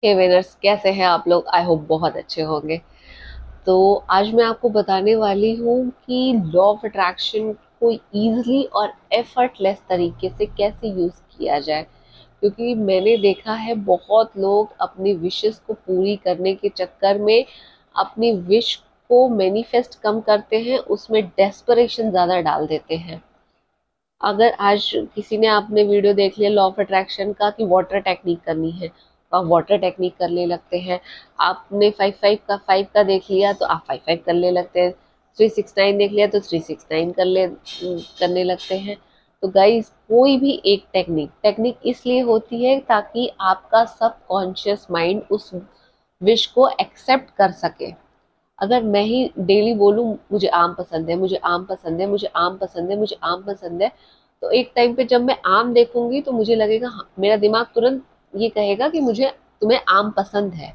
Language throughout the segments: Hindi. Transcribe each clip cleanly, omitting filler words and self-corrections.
हे विनर्स, कैसे हैं आप लोग? आई होप बहुत अच्छे होंगे। तो आज मैं आपको बताने वाली हूँ कि लॉ ऑफ अट्रैक्शन को इजीली और एफर्टलेस तरीके से कैसे यूज़ किया जाए। क्योंकि मैंने देखा है बहुत लोग अपनी विशेस को पूरी करने के चक्कर में अपनी विश को मैनिफेस्ट कम करते हैं, उसमें डेस्परेशन ज़्यादा डाल देते हैं। अगर आज किसी ने आपने वीडियो देख लिया लॉ ऑफ अट्रैक्शन का कि वाटर टेक्निक करनी है, तो आप वाटर टेक्निक करने लगते हैं। आपने फाइव का देख लिया तो आप फाइव करने लगते हैं। 369 देख लिया तो 369 करने लगते हैं। तो गाइस, कोई भी एक टेक्निक इसलिए होती है ताकि आपका सबकॉन्शियस माइंड उस विश को एक्सेप्ट कर सके। अगर मैं ही डेली बोलूं मुझे आम पसंद है, मुझे आम पसंद है, मुझे आम पसंद है, मुझे आम पसंद है, तो एक टाइम पे जब मैं आम देखूंगी तो मुझे लगेगा हाँ, मेरा दिमाग तुरंत ये कहेगा कि मुझे तुम्हें आम पसंद है।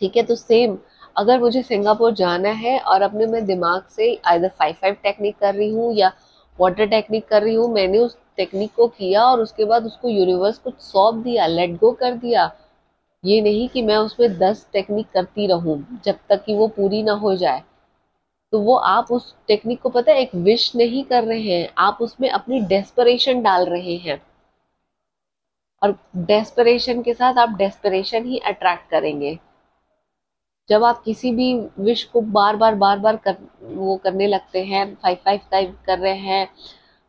ठीक है, तो सेम अगर मुझे सिंगापुर जाना है और अपने मैं दिमाग से आइदर फाइव टेक्निक कर रही हूँ या वाटर टेक्निक कर रही हूँ, मैंने उस टेक्निक को किया और उसके बाद उसको यूनिवर्स को सौंप दिया, लेट गो कर दिया। ये नहीं कि मैं उसमें 10 टेक्निक करती रहूं जब तक कि वो पूरी ना हो जाए। तो वो आप उस टेक्निक को, पता है, एक विश नहीं कर रहे हैं, आप उसमें अपनी डेस्परेशन डाल रहे हैं। और डेस्परेशन के साथ आप डेस्परेशन ही अट्रैक्ट करेंगे। जब आप किसी भी विश को बार बार वो करने लगते हैं, फाइव टाइप कर रहे हैं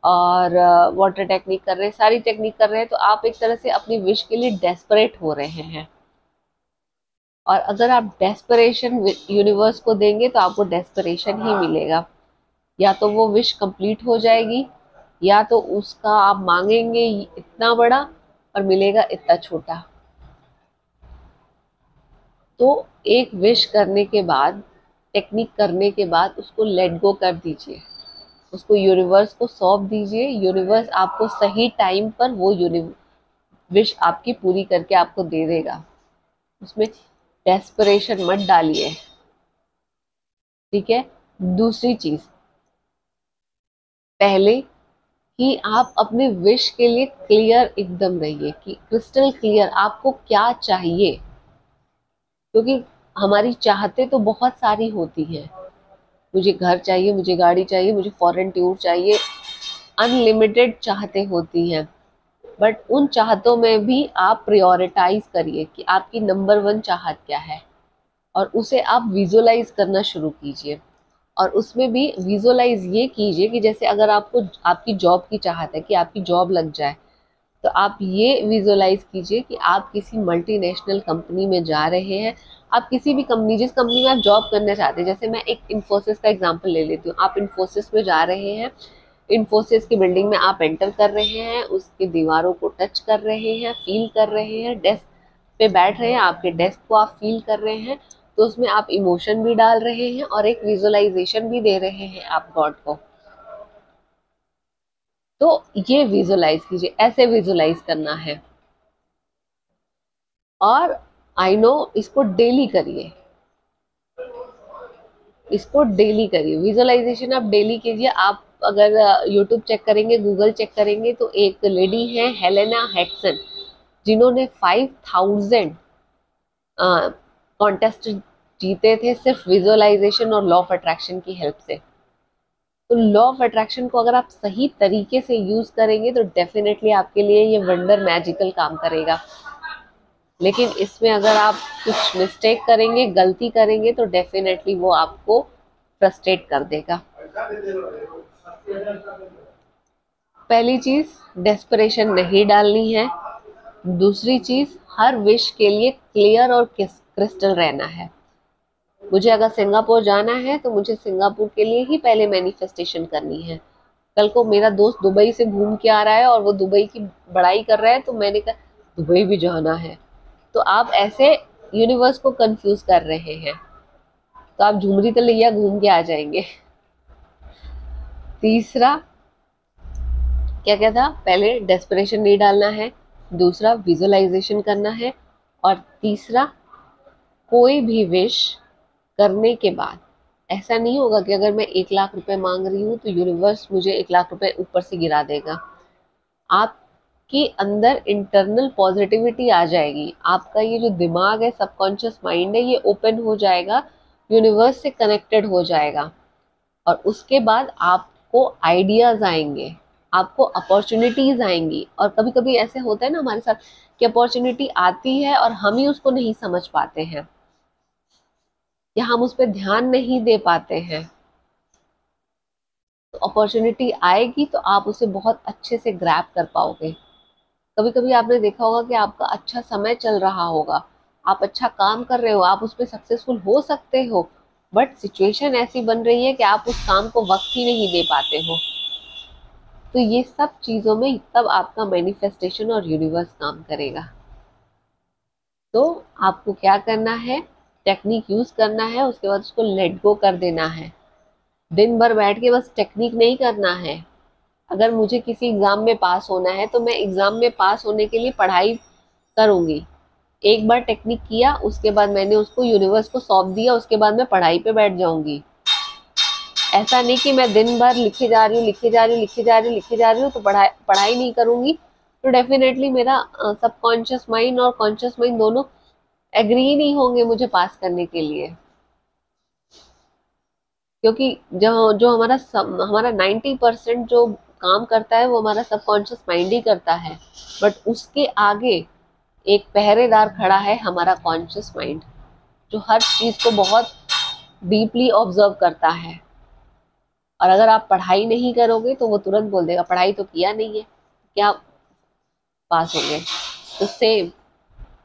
और वाटर टेक्निक कर रहे हैं, सारी टेक्निक कर रहे हैं, तो आप एक तरह से अपनी विश के लिए डेस्परेट हो रहे हैं। और अगर आप डेस्परेशन यूनिवर्स को देंगे तो आपको डेस्परेशन ही मिलेगा। या तो वो विश कंप्लीट हो जाएगी, या तो उसका आप मांगेंगे इतना बड़ा और मिलेगा इतना छोटा। तो एक विश करने के बाद, टेक्निक करने के बाद उसको लेट गो कर दीजिए, उसको यूनिवर्स को सौंप दीजिए। यूनिवर्स आपको सही टाइम पर वो विश आपकी पूरी करके आपको दे देगा। उसमें डेस्परेशन मत डालिए। ठीक है। दूसरी चीज, पहले कि आप अपने विश के लिए क्लियर एकदम रहिए कि क्रिस्टल क्लियर आपको क्या चाहिए। क्योंकि हमारी चाहते तो बहुत सारी होती हैं। मुझे घर चाहिए, मुझे गाड़ी चाहिए, मुझे फॉरेन टूर चाहिए, अनलिमिटेड चाहते होती हैं। बट उन चाहतों में भी आप प्रायोरिटाइज करिए कि आपकी नंबर 1 चाहत क्या है, और उसे आप विजुअलाइज करना शुरू कीजिए। और उसमें भी विजुअलाइज ये कीजिए कि जैसे अगर आपको आपकी जॉब की चाहत है कि आपकी जॉब लग जाए, तो आप ये विजुअलाइज कीजिए कि आप किसी मल्टीनेशनल कंपनी में जा रहे हैं। आप किसी भी कंपनी, जिस कंपनी में आप जॉब करना चाहते हैं, जैसे मैं एक इन्फोसिस का एग्जांपल ले लेती हूँ, आप इन्फोसिस में जा रहे हैं। इन्फोसिस की बिल्डिंग में आप एंटर कर रहे हैं, उसकी दीवारों को टच कर रहे हैं, फील कर रहे हैं, डेस्क पे बैठ रहे हैं, आपके डेस्क को आप फील कर रहे हैं। तो उसमें आप इमोशन भी डाल रहे हैं और एक विजुअलाइजेशन भी दे रहे हैं आप गॉड को। तो ये विजुअलाइज कीजिए, ऐसे विजुअलाइज करना है। और आई नो, इसको डेली करिए, इसको डेली करिए। विजुअलाइजेशन आप डेली कीजिए। आप अगर यूट्यूब चेक करेंगे, गूगल चेक करेंगे, तो एक लेडी है हेलेना हेडसन, जिन्होंने 5000 कॉन्टेस्ट जीते थे सिर्फ विजुअलाइजेशन और लॉ ऑफ अट्रैक्शन की हेल्प से। तो लॉ ऑफ अट्रैक्शन को अगर आप सही तरीके से यूज करेंगे तो डेफिनेटली आपके लिए ये वंडर मैजिकल काम करेगा। लेकिन इसमें अगर आप कुछ मिस्टेक करेंगे, गलती करेंगे, तो डेफिनेटली वो आपको फ्रस्ट्रेट कर देगा। पहली चीज, डेस्परेशन नहीं डालनी है। दूसरी चीज, हर विश के लिए क्लियर और क्रिस्टल रहना है। मुझे अगर सिंगापुर जाना है तो मुझे सिंगापुर के लिए ही पहले मैनिफेस्टेशन करनी है। कल को मेरा दोस्त दुबई से घूम के आ रहा है और वो दुबई की बड़ाई कर रहा है, तो मैंने कहा दुबई भी जाना है। तो आप ऐसे यूनिवर्स को कंफ्यूज कर रहे हैं, तो आप झुमरी तलैया घूम के आ जाएंगे। तीसरा क्या क्या था? पहले डेस्परेशन नहीं डालना है, दूसरा विजुअलाइजेशन करना है, और तीसरा कोई भी विश करने के बाद ऐसा नहीं होगा कि अगर मैं 1 लाख रुपए मांग रही हूँ तो यूनिवर्स मुझे 1 लाख रुपए ऊपर से गिरा देगा। आप आपके अंदर इंटरनल पॉजिटिविटी आ जाएगी। आपका ये जो दिमाग है, सबकॉन्शियस माइंड है, ये ओपन हो जाएगा, यूनिवर्स से कनेक्टेड हो जाएगा। और उसके बाद आपको आइडियाज आएंगे, आपको अपॉर्चुनिटीज आएंगी। और कभी कभी ऐसे होता है ना हमारे साथ कि अपॉर्चुनिटी आती है और हम ही उसको नहीं समझ पाते हैं या हम उस पर ध्यान नहीं दे पाते हैं। तो अपॉर्चुनिटी आएगी तो आप उसे बहुत अच्छे से ग्रैब कर पाओगे। कभी कभी आपने देखा होगा कि आपका अच्छा समय चल रहा होगा, आप अच्छा काम कर रहे हो, आप उस पर सक्सेसफुल हो सकते हो, बट सिचुएशन ऐसी बन रही है कि आप उस काम को वक्त ही नहीं दे पाते हो। तो ये सब चीजों में तब आपका मैनिफेस्टेशन और यूनिवर्स काम करेगा। तो आपको क्या करना है, टेक्निक यूज करना है, उसके बाद उसको लेट गो कर देना है। दिन भर बैठ के बस टेक्निक नहीं करना है। अगर मुझे किसी एग्जाम में पास होना है तो मैं एग्जाम में पास होने के लिए पढ़ाई करूंगी। एक बार टेक्निक किया, उसके बाद मैंने उसको यूनिवर्स को सौंप दिया, उसके बाद मैं पढ़ाई पे बैठ जाऊंगी। ऐसा नहीं कि मैं दिन भर लिखे जा रही हूँ, लिखे जा रही हूँ, लिखे जा रही हूँ, लिखे जा रही हूँ, तो पढ़ाई नहीं करूंगी तो डेफिनेटली मेरा सबकॉन्शियस माइंड और कॉन्शियस माइंड दोनों एग्री नहीं होंगे मुझे पास करने के लिए। क्योंकि जो जो हमारा 90% जो काम करता है वो हमारा सबकॉन्शियस माइंड ही करता है, बट उसके आगे एक पहरेदार खड़ा है, हमारा कॉन्शियस माइंड, जो हर चीज को बहुत डीपली ऑब्जर्व करता है। और अगर आप पढ़ाई नहीं करोगे तो वो तुरंत बोल देगा पढ़ाई तो किया नहीं है, क्या पास होंगे। तो सेम,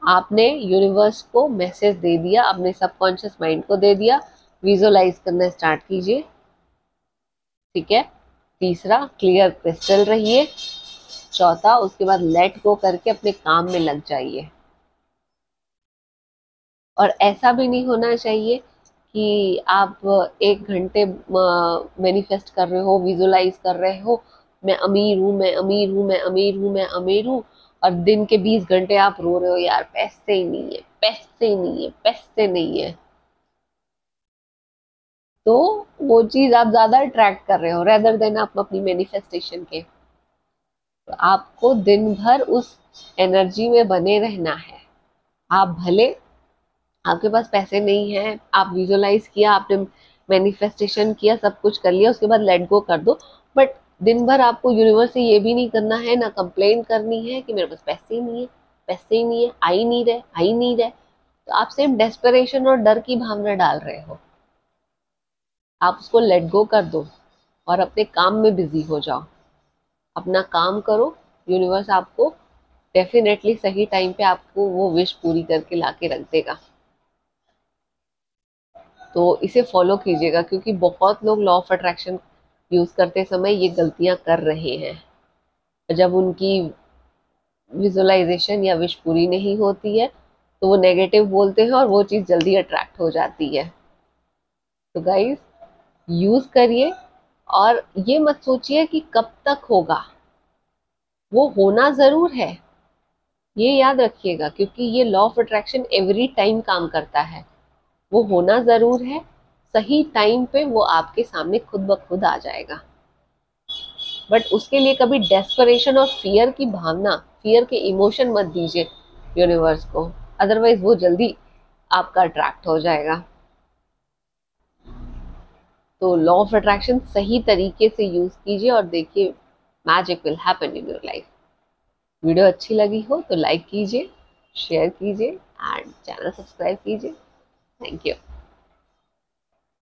आपने यूनिवर्स को मैसेज दे दिया, अपने सबकॉन्शियस माइंड को दे दिया, विजुअलाइज करना स्टार्ट कीजिए। ठीक है, तीसरा क्लियर क्रिस्टल रहिए। चौथा, उसके बाद लेट गो करके अपने काम में लग जाइए। और ऐसा भी नहीं होना चाहिए कि आप 1 घंटे मैनिफेस्ट कर रहे हो, विजुलाइज कर रहे हो, मैं अमीर हूँ, मैं अमीर हूँ, मैं अमीर हूँ, मैं अमीर हूँ, और दिन के 20 घंटे आप रो रहे हो यार पैसे ही नहीं है, पैसे ही नहीं है, पैसे नहीं है। तो वो चीज आप ज्यादा अट्रैक्ट कर रहे हो रेदर देन आप अपनी मैनिफेस्टेशन के। तो आपको दिन भर उस एनर्जी में बने रहना है। आप भले आपके पास पैसे नहीं है, आप विजुअलाइज किया, आपने मैनिफेस्टेशन किया, सब कुछ कर लिया, उसके बाद लेट गो कर दो, बट दिन भर आपको यूनिवर्स से ये भी नहीं करना है, ना कंप्लेन करनी है कि मेरे पास पैसे ही नहीं है, पैसे ही नहीं है, आ ही नहीं रहे, आ ही नहीं रहे। तो आप सिर्फ डेस्परेशन और डर की भावना डाल रहे हो। आप उसको लेट गो कर दो और अपने काम में बिजी हो जाओ। अपना काम करो, यूनिवर्स आपको डेफिनेटली सही टाइम पे आपको वो विश पूरी करके लाके रख देगा। तो इसे फॉलो कीजिएगा, क्योंकि बहुत लोग लॉ ऑफ अट्रैक्शन यूज करते समय ये गलतियां कर रहे हैं। जब उनकी विजुअलाइजेशन या विश पूरी नहीं होती है तो वो नेगेटिव बोलते हैं और वो चीज जल्दी अट्रैक्ट हो जाती है। तो गाइस, यूज करिए और ये मत सोचिए कि कब तक होगा, वो होना जरूर है, ये याद रखिएगा, क्योंकि ये law of attraction every time काम करता है। वो होना जरूर है, सही टाइम पे वो आपके सामने खुद ब खुद आ जाएगा। बट उसके लिए कभी डेस्परेशन और फियर की भावना, फियर के इमोशन मत दीजिए यूनिवर्स को, अदरवाइज वो जल्दी आपका अट्रैक्ट हो जाएगा। तो लॉ ऑफ अट्रैक्शन सही तरीके से यूज कीजिए और देखिए magic will happen in your life. Video अच्छी लगी हो तो लाइक कीजिए, शेयर कीजिए एंड चैनल सब्सक्राइब कीजिए। Thank you.